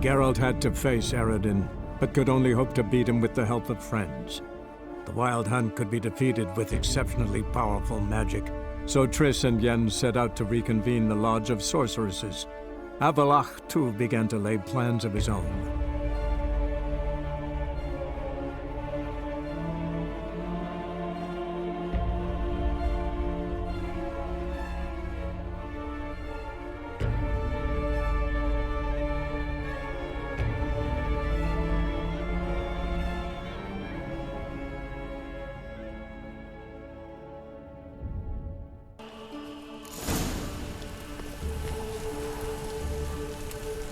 Geralt had to face Eredin, but could only hope to beat him with the help of friends. The Wild Hunt could be defeated with exceptionally powerful magic, so Triss and Yen set out to reconvene the Lodge of Sorceresses. Avallac'h, too, began to lay plans of his own.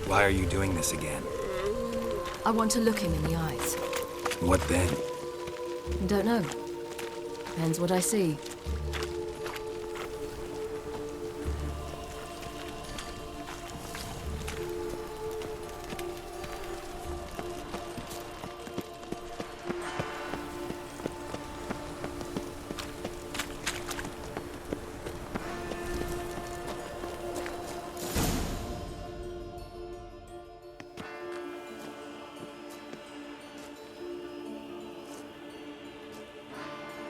Why are you doing this again? I want to look him in the eyes. What then? Don't know. Depends what I see.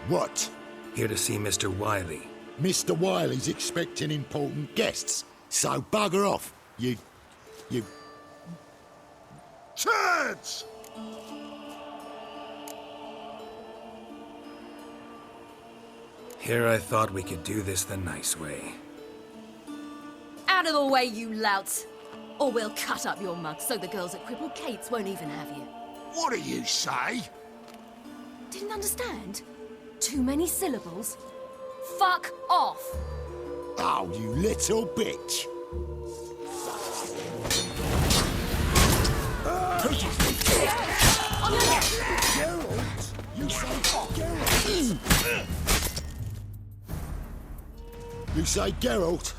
What? Here to see Mr. Wiley. Mr. Wiley's expecting important guests, so bugger off, you... Turds! Here I thought we could do this the nice way. Out of the way, you louts! Or we'll cut up your mug so the girls at Cripple Kate's won't even have you. What do you say? Didn't understand? Too many syllables? Fuck off! Oh, you little bitch! Geralt! You say Geralt! You say Geralt?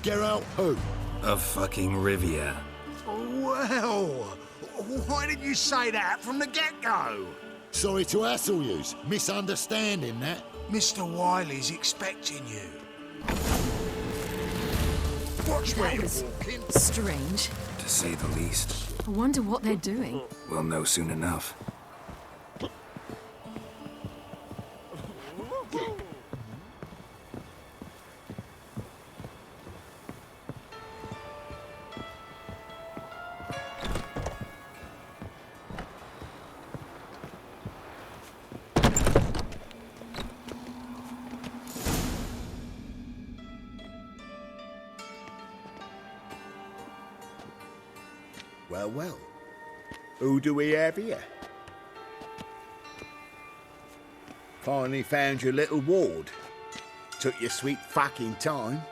Geralt who? Of fucking Rivia. Well, why didn't you say that from the get-go? Sorry to hassle yous. Misunderstanding that. Mr. Wiley's expecting you. Watch where you're walking. Strange. To say the least. I wonder what they're doing. We'll know soon enough. Well, well. Who do we have here? Finally found your little ward. Took your sweet fucking time.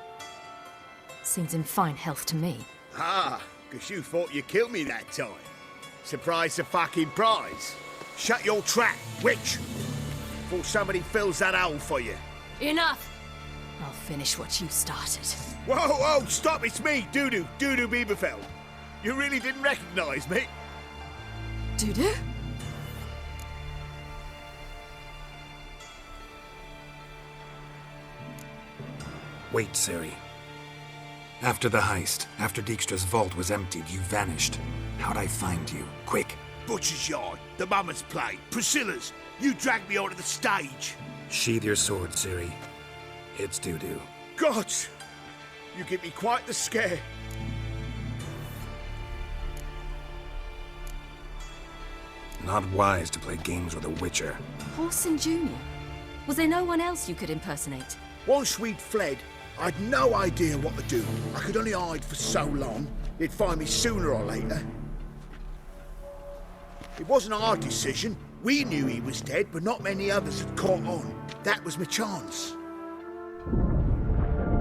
Seems in fine health to me. Ah, 'cause you thought you killed me that time. Surprise the fucking prize. Shut your trap, witch! Before somebody fills that hole for you. Enough! I'll finish what you started. Whoa, whoa, stop, it's me, Dudu Bieberfeld. You really didn't recognize me? Dudu? Wait, Ciri. After the heist, after Dijkstra's vault was emptied, you vanished. How'd I find you? Quick. Butcher's Yard, the Mama's Play, Priscilla's. You dragged me onto the stage. Sheathe your sword, Ciri. It's Dudu. God! You give me quite the scare. Not wise to play games with a witcher. Horson Jr.? Was there no one else you could impersonate? Once we'd fled, I'd no idea what to do. I could only hide for so long. They'd find me sooner or later. It wasn't our decision. We knew he was dead, but not many others had caught on. That was my chance.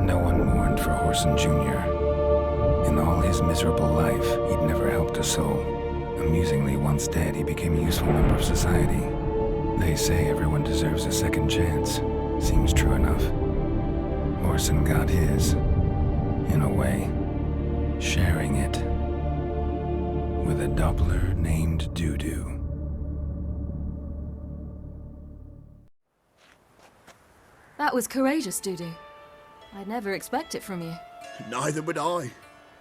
No one mourned for Horson Jr. In all his miserable life, he'd never helped a soul. Amusingly, once dead, he became a useful member of society. They say everyone deserves a second chance. Seems true enough. Horson got his, in a way, sharing it with a Doppler named Dudu. That was courageous, Dudu. I'd never expect it from you. Neither would I.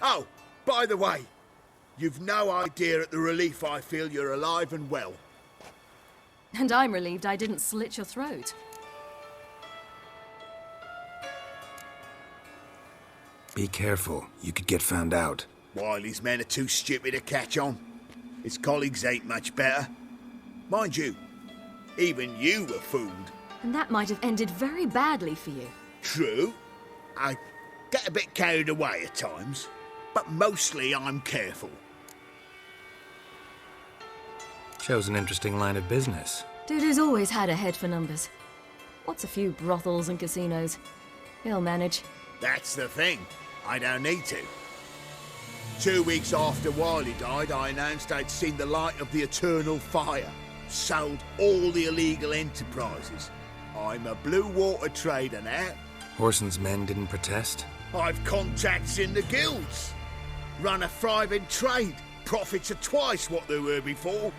Oh, by the way, You've no idea at the relief I feel you're alive and well. And I'm relieved I didn't slit your throat. Be careful. You could get found out. Wiley's men are too stupid to catch on. His colleagues ain't much better. Mind you, even you were fooled. And that might have ended very badly for you. True. I get a bit carried away at times, but mostly I'm careful. Shows an interesting line of business. Dude who's always had a head for numbers. What's a few brothels and casinos? He'll manage. That's the thing. I don't need to. 2 weeks after Wiley died, I announced I'd seen the light of the eternal fire. Sold all the illegal enterprises. I'm a blue water trader now. Horson's men didn't protest? I've contacts in the guilds. Run a thriving trade. Profits are twice what they were before.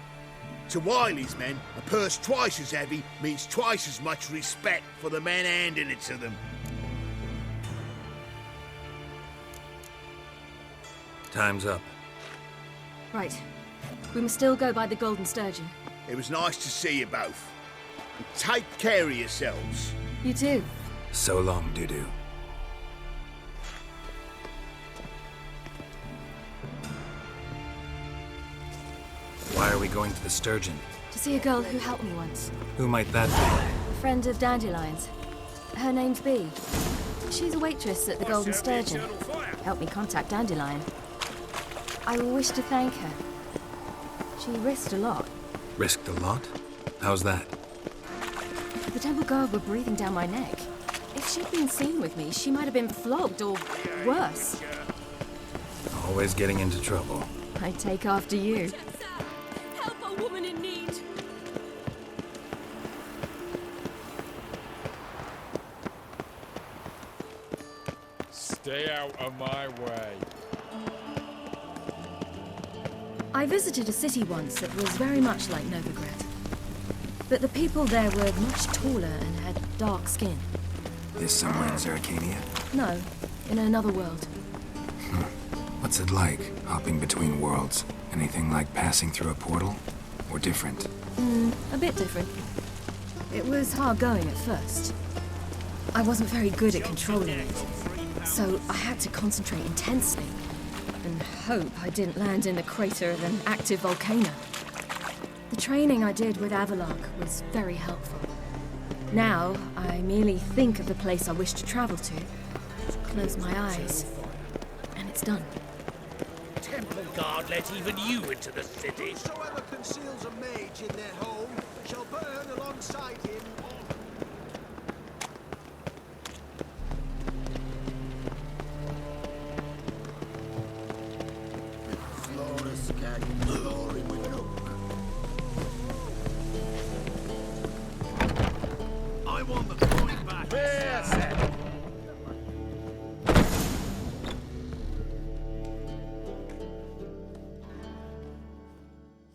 To Wiley's men, a purse twice as heavy means twice as much respect for the men handing it to them. Time's up. Right. We must still go by the Golden Sturgeon. It was nice to see you both. And take care of yourselves. You too. So long, Dudu. Why are we going to the Sturgeon? To see a girl who helped me once. Who might that be? A friend of Dandelion's. Her name's Bee. She's a waitress at the Golden Sturgeon. Helped me contact Dandelion. I wish to thank her. She risked a lot. Risked a lot? How's that? The temple guard were breathing down my neck. If she'd been seen with me, she might have been flogged or worse. Always getting into trouble. I take after you. Help a woman in need. Stay out of my way. I visited a city once that was very much like Novigrad. But the people there were much taller and had dark skin. This somewhere in Zeracania? No, in another world. What's it like, hopping between worlds? Anything like passing through a portal? Or different? A bit different. It was hard going at first. I wasn't very good at controlling it, so I had to concentrate intensely and hope I didn't land in the crater of an active volcano. The training I did with Avalok was very helpful. Now, I merely think of the place I wish to travel to, close my eyes, and it's done. Temple guard let even you into the city. Whosoever conceals a mage in their home shall burn alongside him. Flawless cat, glory with an hook. I want the point back.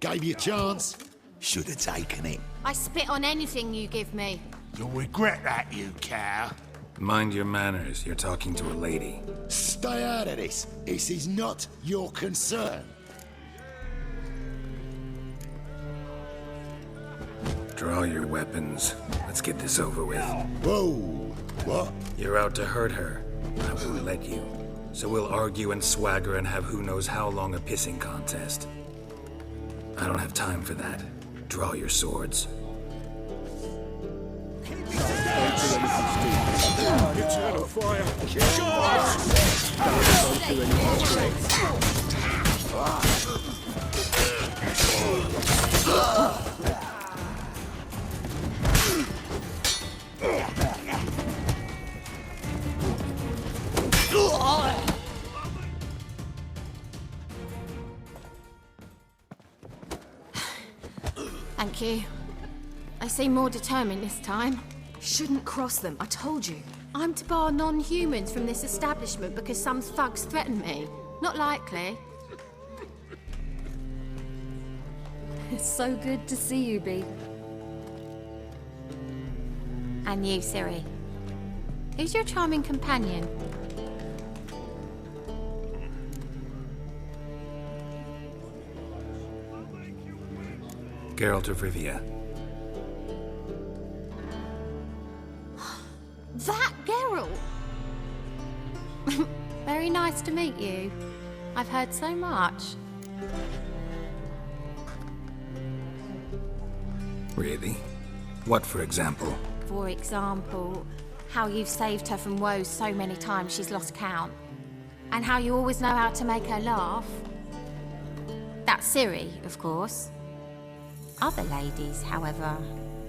Gave you a chance. Should have taken it. I spit on anything you give me. You'll regret that, you cow. Mind your manners, you're talking to a lady. Stay out of this. This is not your concern. Draw your weapons. Let's get this over with. Whoa. What? You're out to hurt her. I won't let you. So we'll argue and swagger and have who knows how long a pissing contest. I don't have time for that. Draw your swords. Eternal fire. Thank you. I seem more determined this time. Shouldn't cross them, I told you. I'm to bar non-humans from this establishment because some thugs threaten me. Not likely. It's so good to see you, Bee. And you, Siri. Who's your charming companion? Geralt of Rivia. That Geralt! Very nice to meet you. I've heard so much. Really? What, for example? For example, how you've saved her from woes so many times she's lost count. And how you always know how to make her laugh. That's Ciri, of course. Other ladies, however...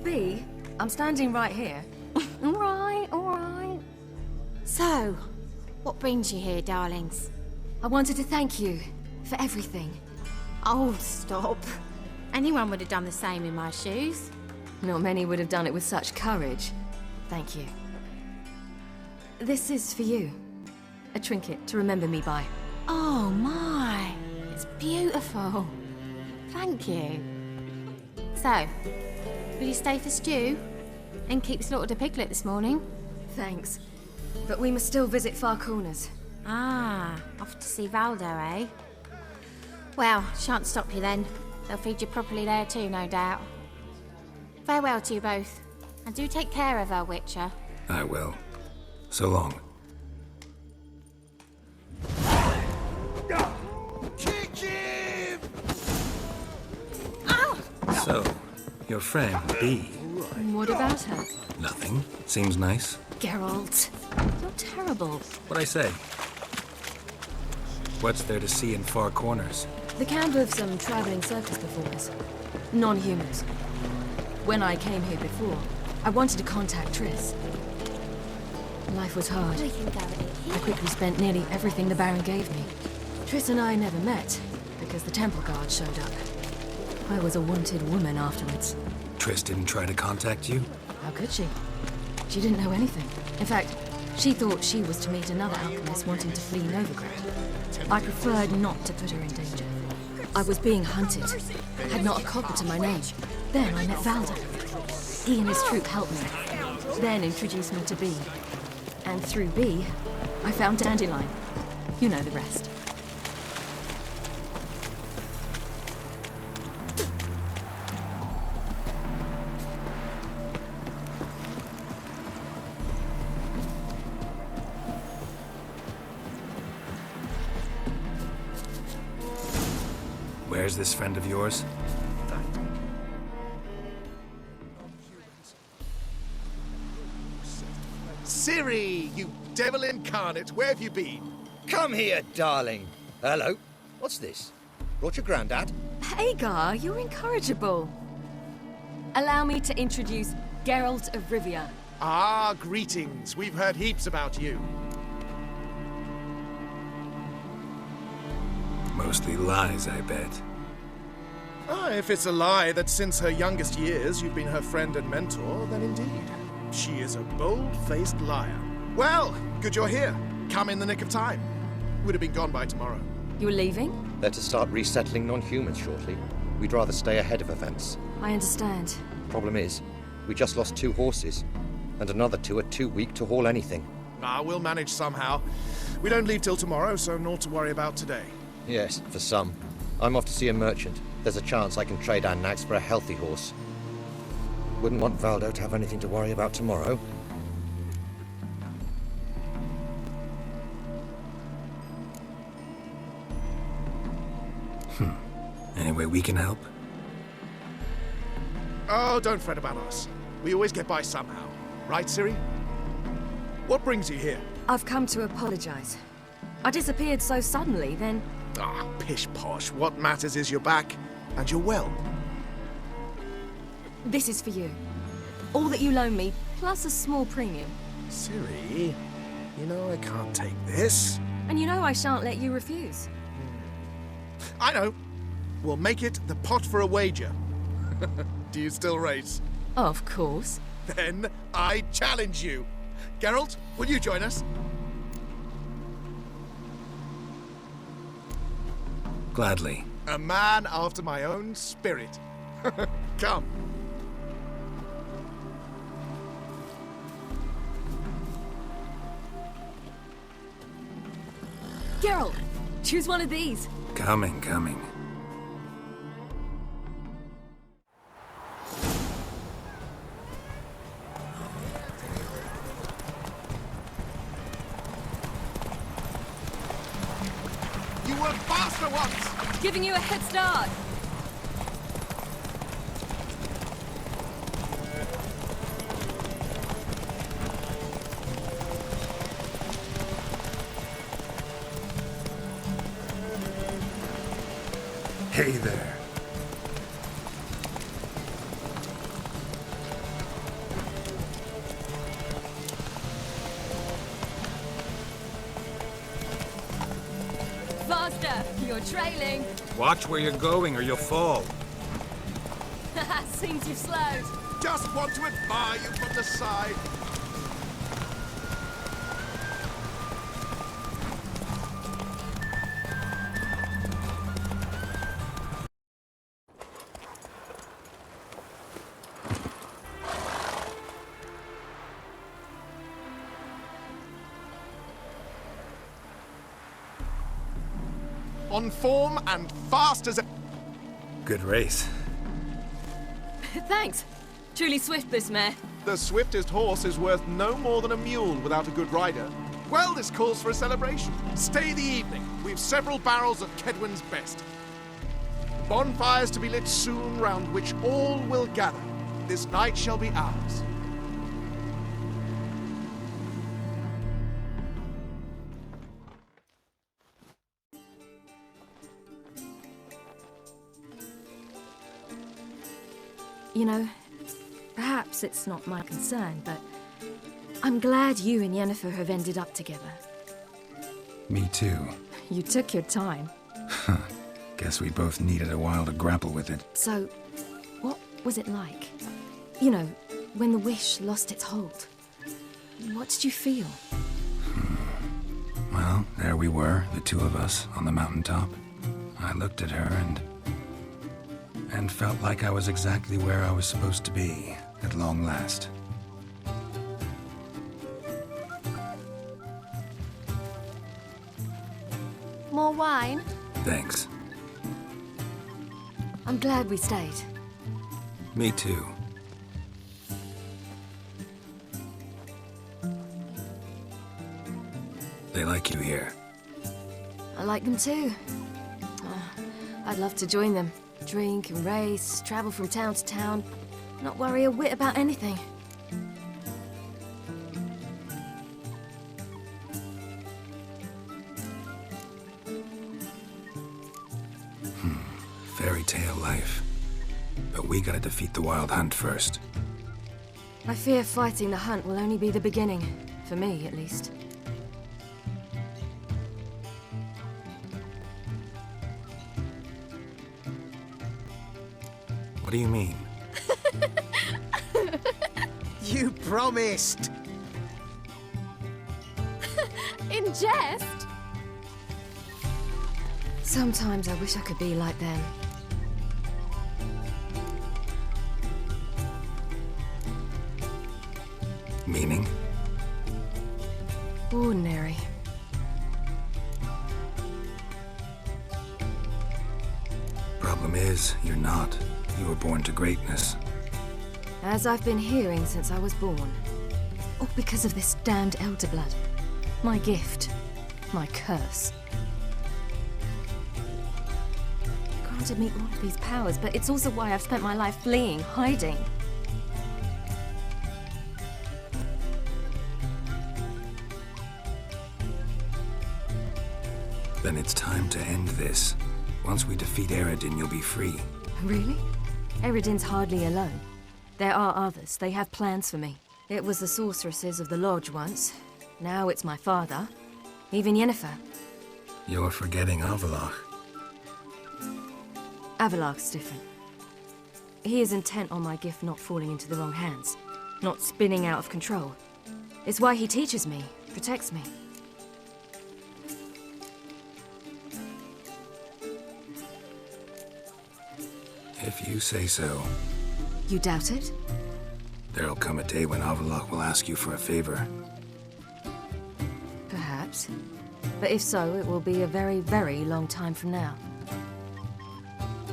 B, I'm standing right here. All right. So, what brings you here, darlings? I wanted to thank you for everything. Oh, stop. Anyone would have done the same in my shoes. Not many would have done it with such courage. Thank you. This is for you. A trinket to remember me by. Oh my, it's beautiful. Thank you. So, will you stay for stew? And keep slaughtered a piglet this morning? Thanks. But we must still visit Far Corners. Ah, off to see Valdo, eh? Well, shan't stop you then. They'll feed you properly there too, no doubt. Farewell to you both. And do take care of her, Witcher. I will. So long. Kick him! Ow! So, your friend, B. What about her? Nothing. Seems nice. Geralt, you're terrible. What'd I say? What's there to see in Far Corners? The camp of some traveling circus performers. Non-humans. When I came here before, I wanted to contact Triss. Life was hard. We can go in here. I quickly spent nearly everything the Baron gave me. Triss and I never met, because the temple guard showed up. I was a wanted woman afterwards. Triss didn't try to contact you? How could she? She didn't know anything. In fact, she thought she was to meet another alchemist wanting to flee Novigrad. I preferred not to put her in danger. I was being hunted. Had not a copper to my name. Then I met Valdo. He and his troop helped me. Then introduced me to B. And through B, I found Dandelion. You know the rest. Where's this friend of yours? Ciri, you devil incarnate, where have you been? Come here, darling. Hello. What's this? Brought your granddad? Hagar, you're incorrigible. Allow me to introduce Geralt of Rivia. Ah, greetings. We've heard heaps about you. Mostly lies, I bet. Ah, if it's a lie that since her youngest years you've been her friend and mentor, then indeed. She is a bold-faced liar. Well, good you're here. Come in the nick of time. Would have been gone by tomorrow. You're leaving? They're to start resettling non-humans shortly. We'd rather stay ahead of events. I understand. Problem is, we just lost 2 horses, and another 2 are too weak to haul anything. Ah, we'll manage somehow. We don't leave till tomorrow, so naught to worry about today. Yes, for some. I'm off to see a merchant. There's a chance I can trade our nags for a healthy horse. Wouldn't want Valdo to have anything to worry about tomorrow. Any way we can help? Oh, don't fret about us. We always get by somehow. Right, Ciri? What brings you here? I've come to apologize. I disappeared so suddenly, then... Ah, pish-posh. What matters is you're back, and you're well. This is for you. All that you loan me, plus a small premium. Ciri, you know I can't take this. And you know I shan't let you refuse. I know. We'll make it the pot for a wager. Do you still race? Of course. Then I challenge you. Geralt, will you join us? Gladly. A man after my own spirit. Come. Geralt, choose one of these. Coming. Giving you a head start. Hey there. Faster! You're trailing. Watch where you're going or you'll fall. Seems you've slowed. Just want to admire you from the side. On form and fast as a... Good race. Thanks. Truly swift, this mare. The swiftest horse is worth no more than a mule without a good rider. Well, this calls for a celebration. Stay the evening. We've several barrels of Kedwin's best. Bonfires to be lit soon, round which all will gather. This night shall be ours. You know, perhaps it's not my concern, but I'm glad you and Yennefer have ended up together. Me too. You took your time. Guess we both needed a while to grapple with it. So, what was it like? You know, when the wish lost its hold. What did you feel? Well, there we were, the two of us, on the mountaintop. I looked at her and felt like I was exactly where I was supposed to be, at long last. More wine? Thanks. I'm glad we stayed. Me too. They like you here. I like them too. I'd love to join them. Drink and race, travel from town to town, not worry a whit about anything. Fairy tale life. But we gotta defeat the Wild Hunt first. I fear fighting the hunt will only be the beginning, for me at least. What do you mean? You promised! In jest? Sometimes I wish I could be like them. Meaning? Ordinary. Problem is, you're not. You were born to greatness. As I've been hearing since I was born. All because of this damned elder blood. My gift. My curse. Granted me all of these powers, but it's also why I've spent my life fleeing, hiding. Then it's time to end this. Once we defeat Eredin, you'll be free. Really? Eredin's hardly alone. There are others. They have plans for me. It was the sorceresses of the Lodge once. Now it's my father. Even Yennefer. You're forgetting Avallac'h. Avallac'h's different. He is intent on my gift not falling into the wrong hands. Not spinning out of control. It's why he teaches me, protects me. If you say so. You doubt it? There'll come a day when Avallac'h will ask you for a favor. Perhaps. But if so, it will be a very, very long time from now.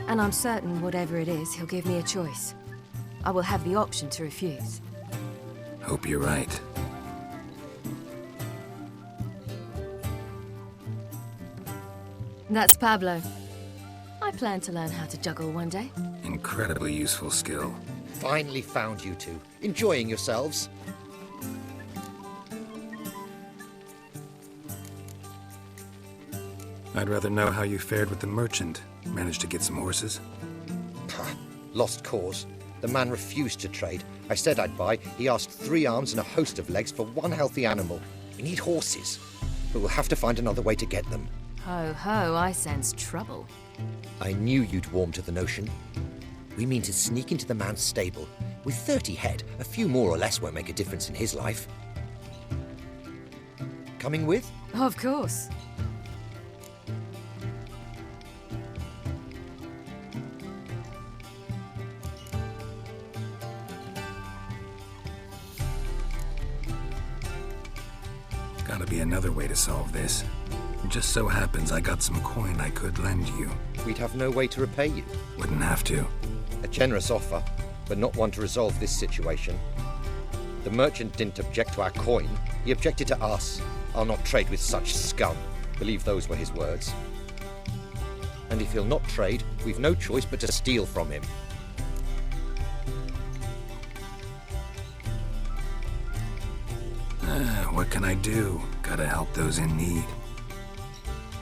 And I'm certain whatever it is, he'll give me a choice. I will have the option to refuse. Hope you're right. That's Pablo. I plan to learn how to juggle one day. Incredibly useful skill. Finally found you two. Enjoying yourselves? I'd rather know how you fared with the merchant. Managed to get some horses? Lost cause. The man refused to trade. I said I'd buy. He asked 3 arms and a host of legs for 1 healthy animal. We need horses, but we'll have to find another way to get them. Ho ho, I sense trouble. I knew you'd warm to the notion. We mean to sneak into the man's stable. With 30 head, a few more or less won't make a difference in his life. Coming with? Of course. Gotta be another way to solve this. It just so happens I got some coin I could lend you. We'd have no way to repay you. Wouldn't have to. A generous offer, but not one to resolve this situation. The merchant didn't object to our coin. He objected to us. I'll not trade with such scum. Believe those were his words. And if he'll not trade, we've no choice but to steal from him. What can I do? Gotta help those in need.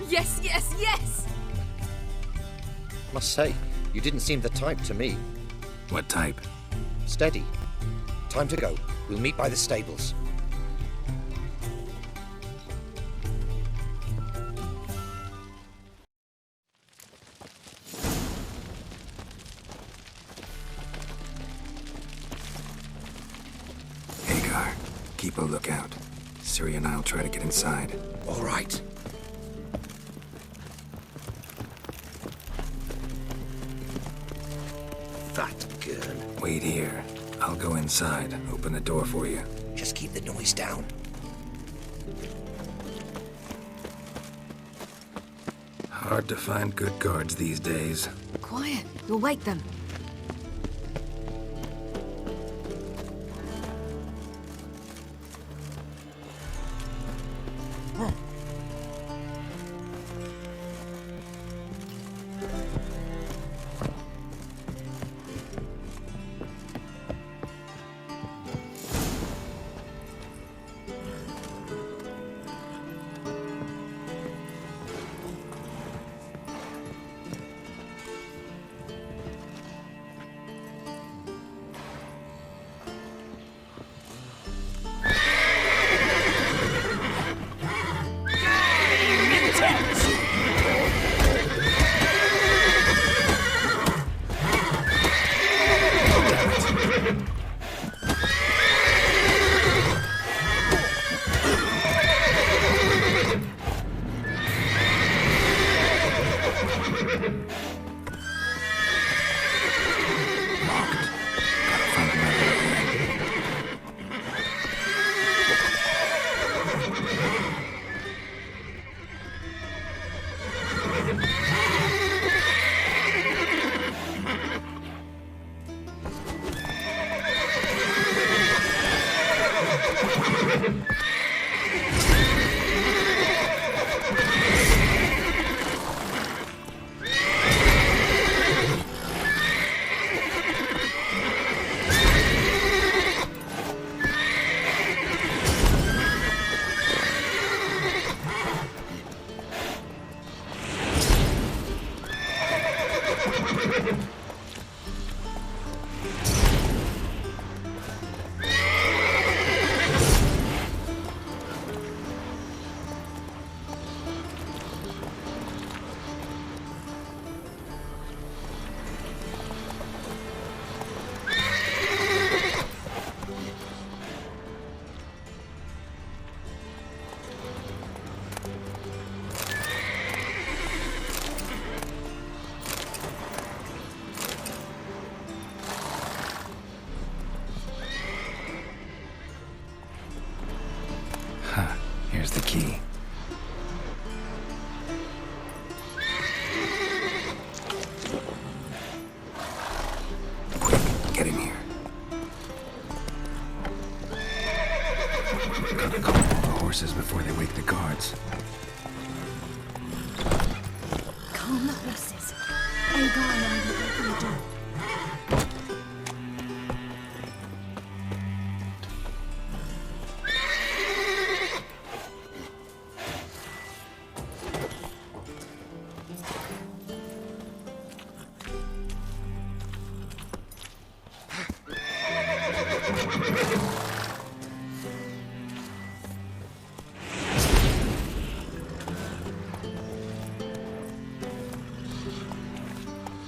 Yes, yes, yes! Must say, you didn't seem the type to me. What type? Steady. Time to go. We'll meet by the stables. Hagar, keep a lookout. Ciri and I'll try to get inside. All right. Fat girl. Wait here. I'll go inside. Open the door for you. Just keep the noise down. Hard to find good guards these days. Quiet, you'll wake them.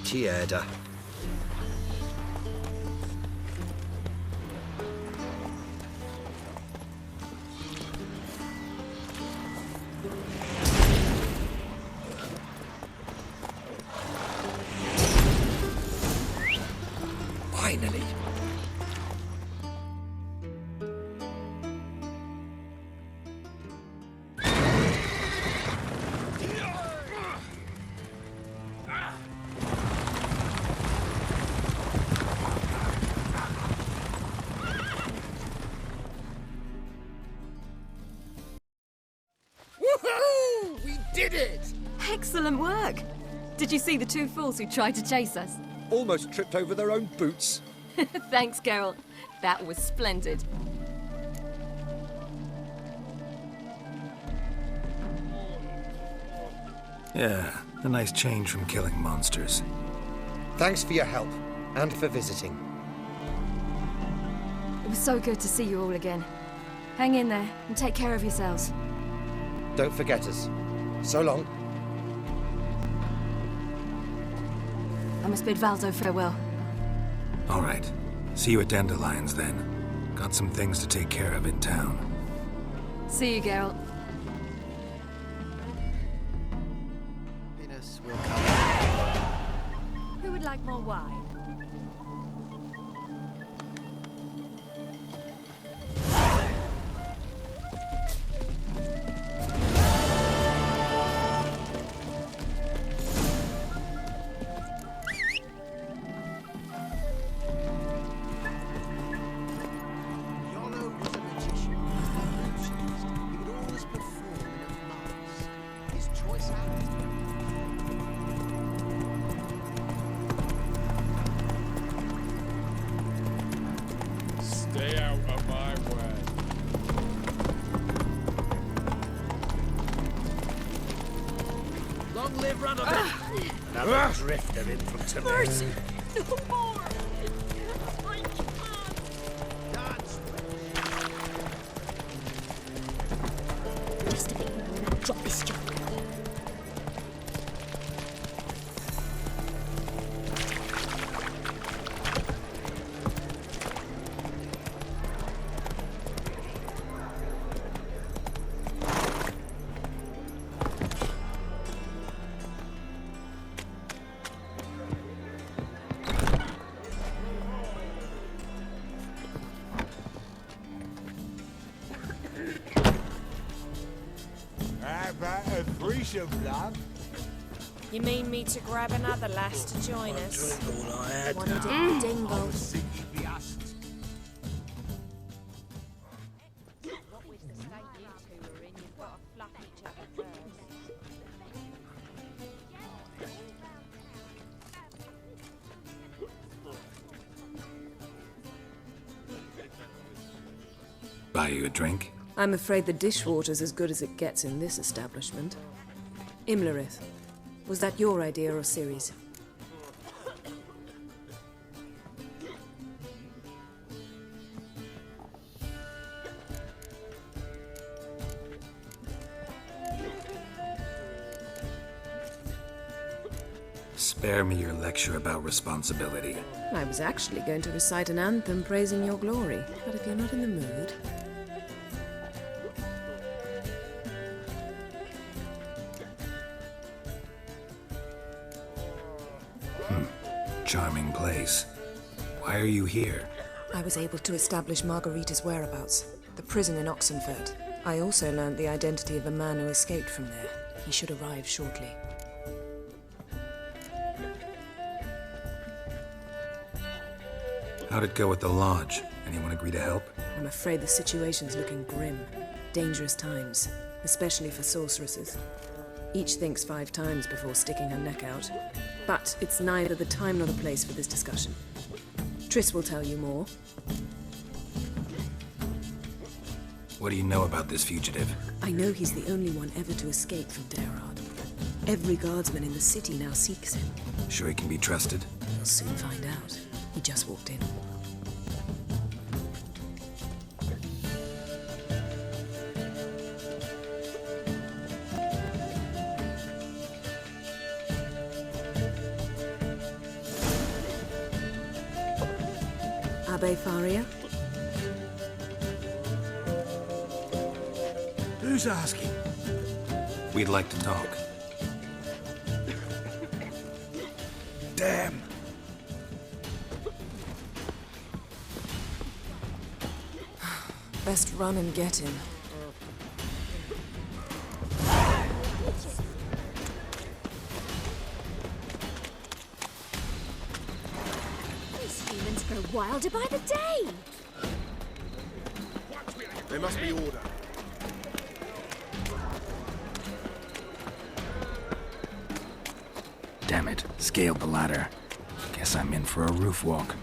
mighty herder. Finally. Woohoo! We did it! Excellent work! Did you see the two fools who tried to chase us? Almost tripped over their own boots. Thanks, Carol. That was splendid. Yeah, a nice change from killing monsters. Thanks for your help, and for visiting. It was so good to see you all again. Hang in there, and take care of yourselves. Don't forget us. So long. I must bid Valdo farewell. All right. See you at Dandelions, then. Got some things to take care of in town. See you, Geralt. Happiness will come. Who would like more wine? Yolo was a magician. He would always perform in a mask. His choice out. Stay out of my way. Long live Ranovan! Another drifter in from Mercy! No more! Rest of it, and I'll drop this job. How about a threesome, love? You mean me to grab another lass to join us? All I had. Wanted it for dingo. Think you'd be asked. Not with the state you two are in, you've got to fluff each other first. Buy you a drink? I'm afraid the dishwater's as good as it gets in this establishment. Imlerith, was that your idea or Ciri's? Spare me your lecture about responsibility. I was actually going to recite an anthem praising your glory, but if you're not in the mood... Charming place. Why are you here? I was able to establish Margarita's whereabouts, the prison in Oxenfurt. I also learned the identity of a man who escaped from there. He should arrive shortly. How'd it go at the lodge? Anyone agree to help? I'm afraid the situation's looking grim. Dangerous times, especially for sorceresses. Each thinks 5 times before sticking her neck out. But it's neither the time nor the place for this discussion. Triss will tell you more. What do you know about this fugitive? I know he's the only one ever to escape from Derard. Every guardsman in the city now seeks him. Sure he can be trusted? We'll soon find out. He just walked in. Abbe Faria? Who's asking? We'd like to talk. Damn. Best run and get him. These humans grow wilder by the day. There must be order. Damn it, scaled the ladder. Guess I'm in for a roof walk.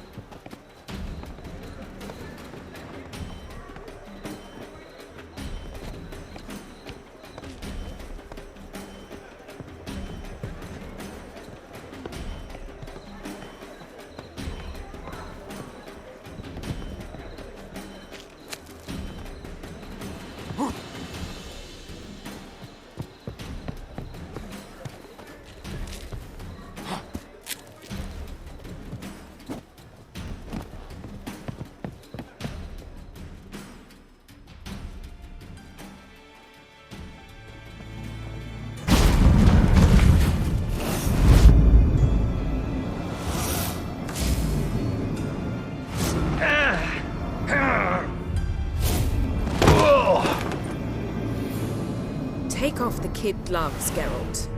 Take off the kid gloves, Geralt.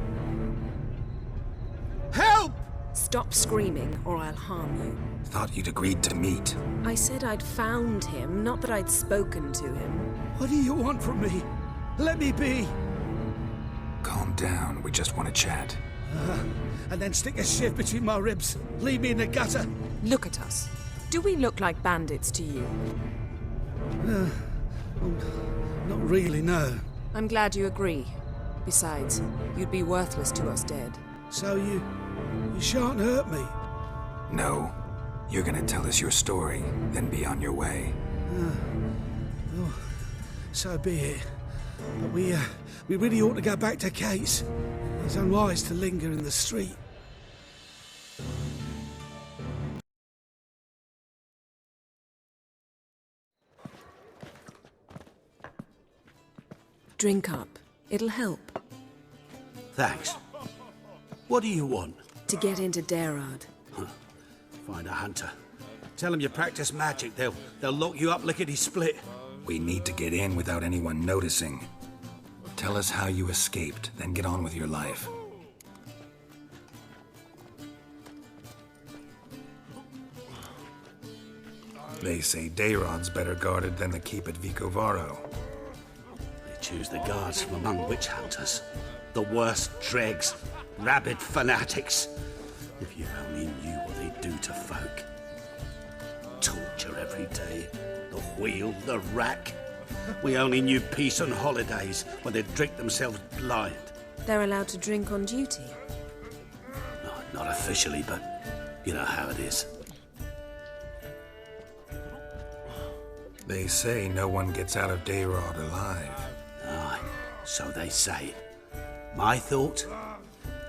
Help! Stop screaming, or I'll harm you. Thought you'd agreed to meet. I said I'd found him, not that I'd spoken to him. What do you want from me? Let me be. Calm down, we just want to chat. And then stick a shiv between my ribs. Leave me in the gutter. Look at us. Do we look like bandits to you? Not really, no. I'm glad you agree. Besides, you'd be worthless to us dead. So you shan't hurt me. No. You're gonna tell us your story, then be on your way. Oh, so be it. But we really ought to go back to Kate's. It's unwise to linger in the street. Drink up. It'll help. Thanks. What do you want? To get into Darad. Find a hunter. Tell them you practice magic. They'll lock you up lickety-split. We need to get in without anyone noticing. Tell us how you escaped, then get on with your life. They say Dayrod's better guarded than the keep at Vicovaro. They choose the guards from among witch hunters. The worst dregs, rabid fanatics. If you only knew what they do to folk. Torture every day. The wheel, the rack. We only knew peace on holidays when they'd drink themselves blind. They're allowed to drink on duty? No, not officially, but you know how it is. They say no one gets out of Dayrod alive. Aye, so they say. My thought?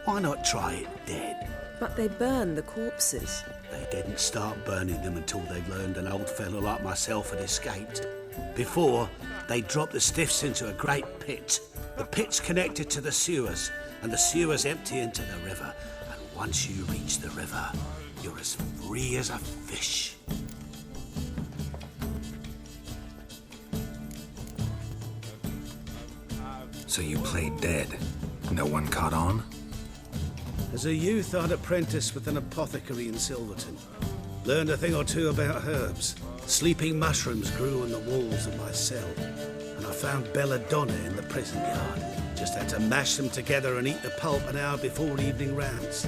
Why not try it dead? But they burn the corpses. They didn't start burning them until they learned an old fellow like myself had escaped. Before, they dropped the stiffs into a great pit. The pit's connected to the sewers, and the sewers empty into the river. And once you reach the river, you're as free as a fish. So you played dead. No one caught on? As a youth, I'd apprenticed with an apothecary in Silverton. Learned a thing or two about herbs. Sleeping mushrooms grew on the walls of my cell. And I found belladonna in the prison yard. Just had to mash them together and eat the pulp an hour before evening rounds.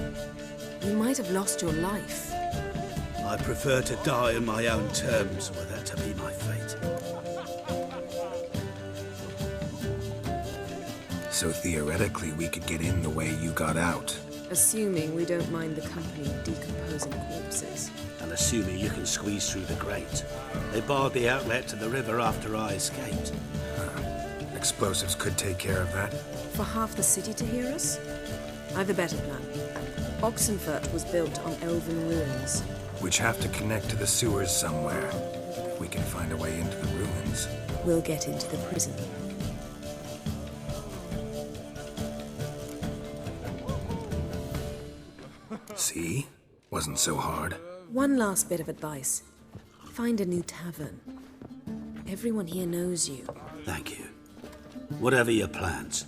You might have lost your life. I prefer to die on my own terms, were that to be my fate. So theoretically, we could get in the way you got out. Assuming we don't mind the company of decomposing corpses. And assuming you can squeeze through the grate. They barred the outlet to the river after I escaped. Explosives could take care of that. For half the city to hear us? I've a better plan. Oxenfurt was built on elven ruins. Which have to connect to the sewers somewhere. If we can find a way into the ruins. We'll get into the prison. See? Wasn't so hard. One last bit of advice. Find a new tavern. Everyone here knows you. Thank you. Whatever your plans,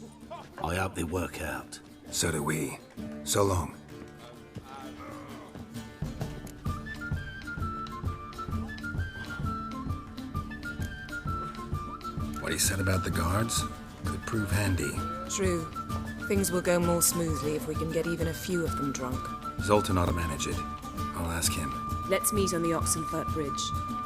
I hope they work out. So do we. So long. What he said about the guards could prove handy. True. Things will go more smoothly if we can get even a few of them drunk. Zoltan ought to manage it. I'll ask him. Let's meet on the Oxenfurt Bridge.